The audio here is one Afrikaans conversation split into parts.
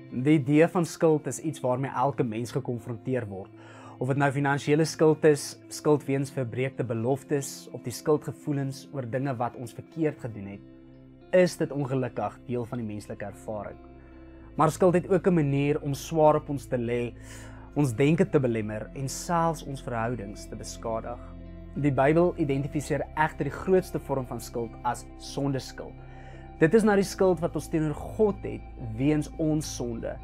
Die idee van skuld is iets waarmee elke mens gekonfronteer word. Of dit nou finansiële skuld is, skuld weens verbreekte beloftes, of die skuldgevoelens oor dinge wat ons verkeerd gedoen het, is dit ongelukkig deel van die menslike ervaring. Maar skuld het ook 'n manier om swaar op ons te lê, ons denke te belemmer en selfs ons verhoudings te beskadig. Die Bybel identifiseer egter die grootste vorm van skuld as sondeskuld. Dit is nou die skuld wat ons teenoor God het weens ons sonde.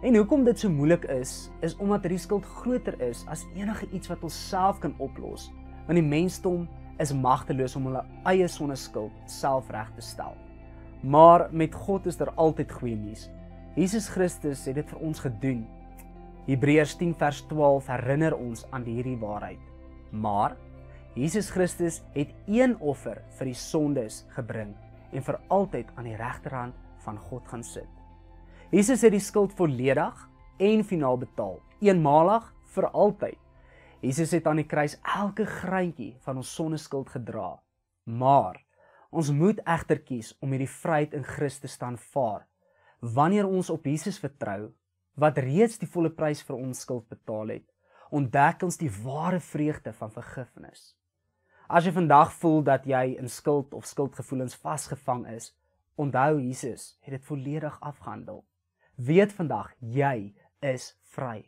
En hoekom dit so moeilik is omdat hierdie skuld groter is as enige iets wat ons self kan oplos, want die mensdom is magteloos om hulle eie sondeskuld self reg te stel. Maar met God is daar altyd goeie nuus. Jesus Christus het dit vir ons gedoen. Hebreërs 10 vers 12 herinner ons aan hierdie waarheid. Maar Jesus Christus het een offer vir die sondes gebring en vir altyd aan die regterhand van God gaan sit. Jesus het die skuld volledig en finaal betaal, eenmalig vir altyd. Jesus het aan die kruis elke greintjie van ons sondeskuld gedra. Maar ons moet egter kies om hierdie vryheid in Christus te aanvaar. Wanneer ons op Jesus vertrou, wat reeds die volle prys vir ons skuld betaal het, ontdek ons die ware vreugde van vergifnis. As jy vandag voel dat jy in skuld of skuldgevoelens vasgevang is, onthou Jesus het dit volledig afgehandel. Weet vandag, jy is vry.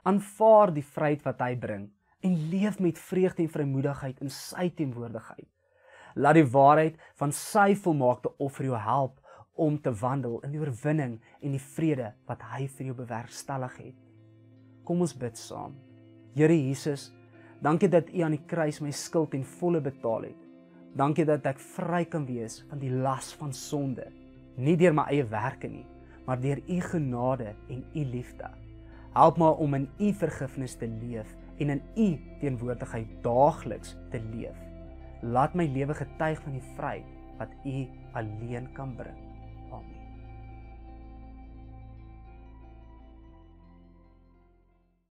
Aanvaar die vryheid wat hy bring en leef met vreugde en vrymoedigheid in sy teenwoordigheid. Laat die waarheid van sy volmaakte offer jou help om te wandel in die oorwinning en die vrede wat hy vir jou bewerkstellig het. Kom ons bid saam. Here Jesus, dankie dat U aan die kruis my skuld en volle betaal het. Dankie dat ek vry kan wees van die las van sonde, nie deur my eie werke nie, maar deur U genade en U liefde. Help my om in U vergifnis te leef en in U teenwoordigheid daagliks te leef. Laat my lewe getuig van die vryheid wat U alleen kan bring.